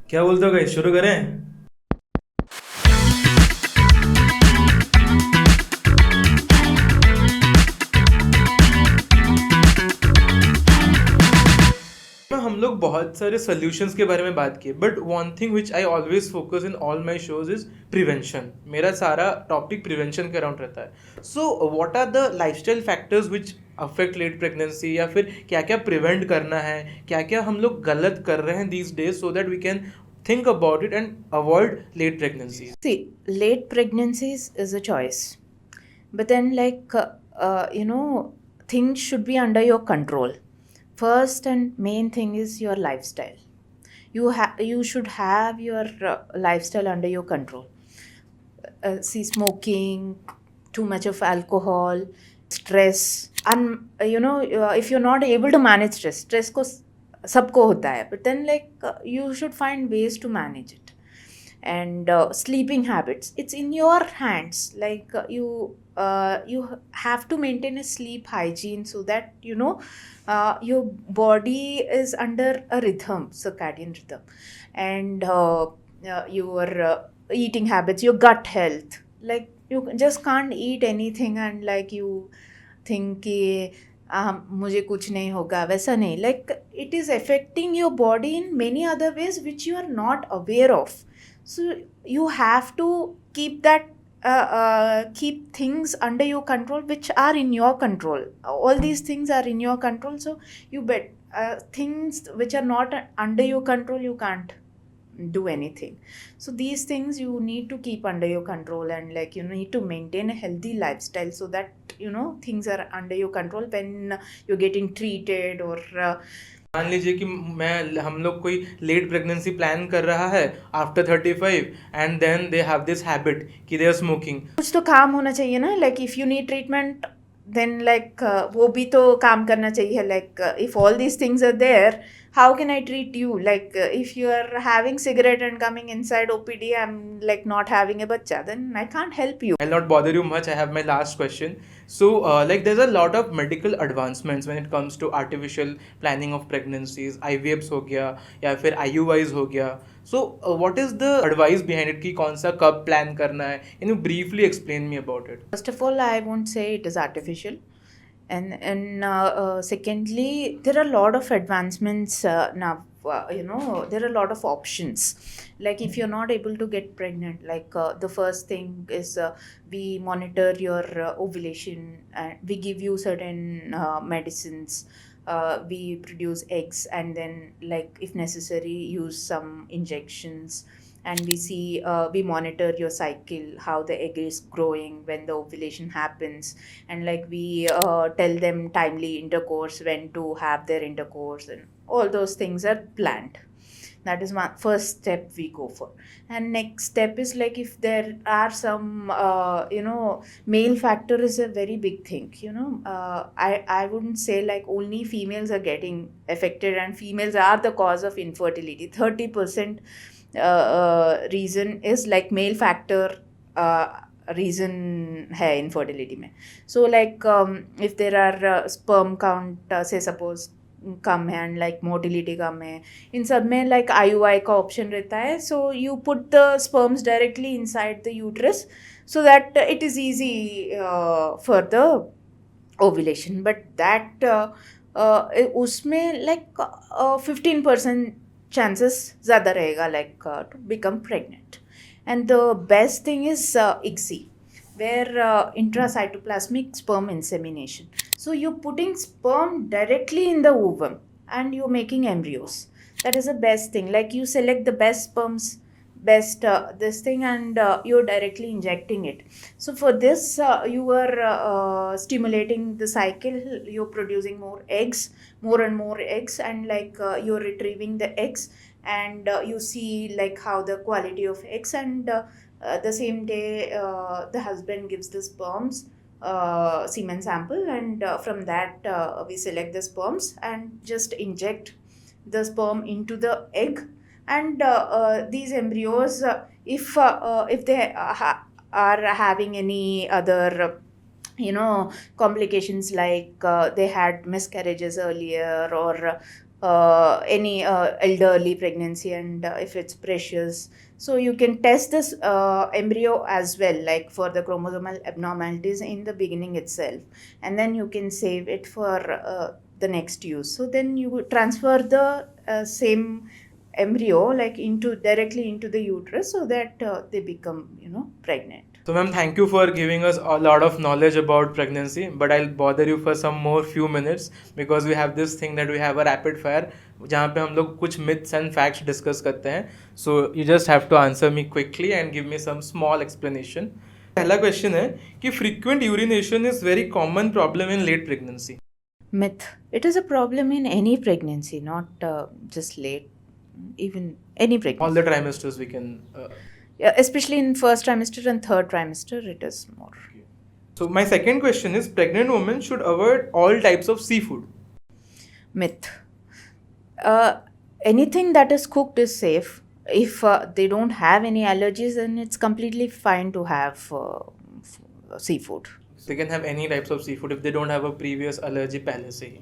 क्या बोलते हो गाइस, शुरू करें? हम लोग बहुत सारे सॉल्यूशंस के बारे में बात किए, but one thing which I always focus in all my shows is prevention. मेरा सारा टॉपिक प्रिवेंशन के अराउंड रहता है. So what are the lifestyle factors which affect late pregnancy, या फिर क्या क्या प्रिवेंट करना है, क्या क्या हम लोग गलत कर रहे हैं these days, so that we can think about it and avoid late pregnancies. See, late pregnancies is a choice, but then things should be under your control. First and main thing is your lifestyle. You should have your lifestyle under your control. See, smoking, too much of alcohol, stress, and if you're not able to manage stress को सबको होता है, but then you should find ways to manage it. And sleeping habits, it's in your hands. You have to maintain a sleep hygiene so that your body is under a rhythm, circadian rhythm. And your eating habits, your gut health. Like, you just can't eat anything and you think कि मुझे कुछ नहीं होगा, वैसा नहीं. Like, it is affecting your body in many other ways which you are not aware of. So you have to keep things under your control which are in your control. All these things are in your control, so you bet things which are not under your control, you can't do anything. So these things you need to keep under your control, and you need to maintain a healthy lifestyle so that things are under your control when you're getting treated. Or मान लीजिए कि हम लोग कोई late pregnancy plan कर रहा है after 35, and then they have this habit कि दे आर स्मोकिंग. कुछ तो काम होना चाहिए ना. If you need treatment, then वो भी तो काम करना चाहिए. If all these things are there, how can I treat you? If you are having cigarette and coming inside OPD, I'm not having a bachcha, then I can't help you. I'll not bother you much. I have my last question. So there's a lot of medical advancements when it comes to artificial planning of pregnancies. IVFs हो गया या फिर IUIs हो गया. So what is the advice behind it कि कौन सा कब plan करना है? Can you briefly explain me about it? First of all, I won't say it is artificial. And secondly, there are a lot of advancements now. There are a lot of options. If you're not able to get pregnant, the first thing is we monitor your ovulation, and we give you certain medicines. We produce eggs, and then if necessary, use some injections. And we monitor your cycle, how the egg is growing when the ovulation happens. And we tell them timely intercourse, when to have their intercourse, and all those things are planned. That is my first step we go for. And next step is if there are some male factor is a very big thing. I wouldn't say only females are getting affected and females are the cause of infertility. 30% reason is male factor reason है infertility में. So if there are sperm count say suppose कम है and motility कम है, इन सब में IUI का option रहता है. So you put the sperms directly inside the uterus so that it is easy for the ovulation. But that उसमें 15% chances ज़्यादा रहेगा to become pregnant. And the best thing is ICSI, where intracytoplasmic sperm insemination. So you're putting sperm directly in the ovum and you're making embryos. That is the best thing. You select the best sperms, best this thing, and you're directly injecting it. So for this, you are stimulating the cycle. You're producing more and more eggs, and you're retrieving the eggs, and you see how the quality of eggs. And the same day, the husband gives the sperms semen sample, and from that we select the sperms and just inject the sperm into the egg. And these embryos, if they are having any other complications, they had miscarriages earlier, or any elderly pregnancy, and if it's precious. So you can test this embryo as well, like for the chromosomal abnormalities in the beginning itself, and then you can save it for the next use. So then you would transfer the same embryo like into directly into the uterus, so that they become pregnant. So, ma'am, thank you for giving us a lot of knowledge about pregnancy. But I'll bother you for some more few minutes because we have this thing that we have a rapid fire, जहाँ पे हम लोग कुछ myths and facts discuss करते हैं. So you just have to answer me quickly and give me some small explanation. पहला question है कि frequent urination is very common problem in late pregnancy. Myth. It is a problem in any pregnancy, not just late, even any pregnancy. All the trimesters we can. Yeah, especially in first trimester and third trimester, it is more. So my second question is, pregnant women should avoid all types of seafood. Myth. Anything that is cooked is safe. If they don't have any allergies, then it's completely fine to have seafood. They can have any types of seafood if they don't have a previous allergy पहले से ही.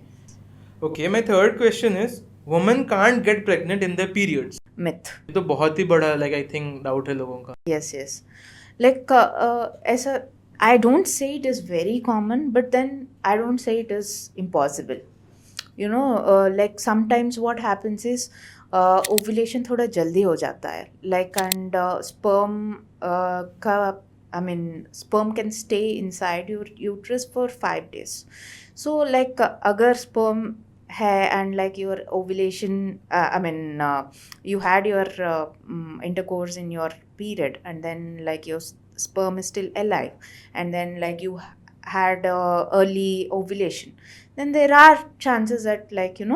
Okay, my third question is, women can't get pregnant in their periods. Myth. ये तो बहुत ही बड़ा like I think doubt है लोगों का. Yes. Like ऐसा, I don't say it is very common, but then I don't say it is impossible. Like sometimes what happens is ovulation थोड़ा जल्दी हो जाता है, like, and sperm sperm can stay inside your uterus for 5 days. So like अगर sperm है and like your ovulation, you had your intercourse in your period, and then like your sperm is still alive, and then like you had early ovulation, then there are chances that like you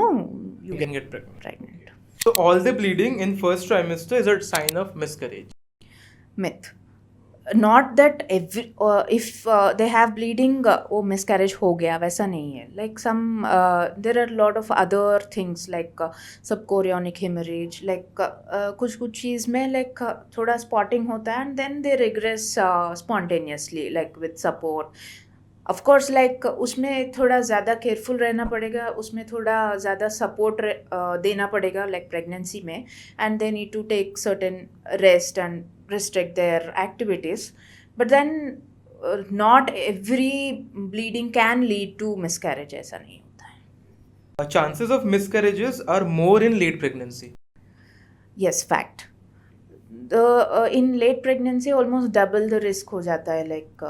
can get pregnant. pregnant. So all the bleeding in first trimester is a sign of miscarriage. Myth. Not that every if they have bleeding वो miscarriage हो गया, वैसा नहीं है. Like some there are a lot of other things like subchorionic hemorrhage, like कुछ चीज़ में like थोड़ा spotting होता है, and then they regress spontaneously like with support. Of course like उसमें थोड़ा ज़्यादा केयरफुल रहना पड़ेगा, उसमें थोड़ा ज़्यादा सपोर्ट देना पड़ेगा like pregnancy में, and they need to take certain rest and restrict their activities. But then not every bleeding can lead to miscarriage, ऐसा नहीं होता है. Chances of miscarriages are more in late pregnancy. Yes, fact. The in late pregnancy almost double the risk हो जाता है, like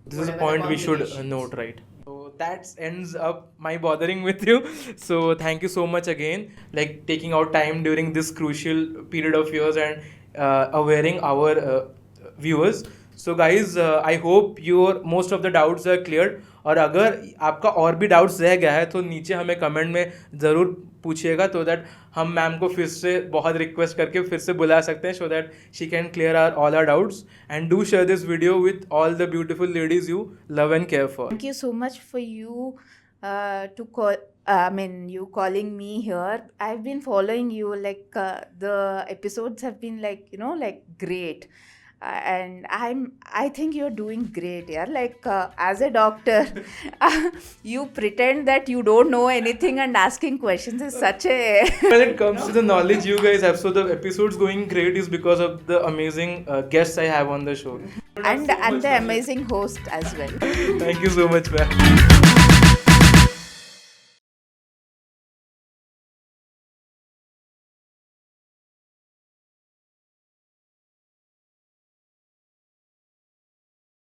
this is a point we should note, right? So that ends up my bothering with you. So thank you so much again, like taking out time during this crucial period of yours and awareing our viewers. So guys, I hope your most of the doubts are cleared. और अगर आपका और भी doubts रह गया है तो नीचे हमें कमेंट में ज़रूर पूछिएगा, तो दैट हम मैम को फिर से बहुत रिक्वेस्ट करके फिर से बुला सकते हैं, so that she can clear all our doubts. And do share this video with all the beautiful ladies you love and care for. Thank you so much for you to call. You calling me here. I've been following you. Like the episodes have been like great. And I think you're doing great, yeah. Like as a doctor, you pretend that you don't know anything, and asking questions is such a When it comes to the knowledge you guys have, so the episodes going great is because of the amazing guests I have on the show. and the amazing host as well. Thank you so much, man.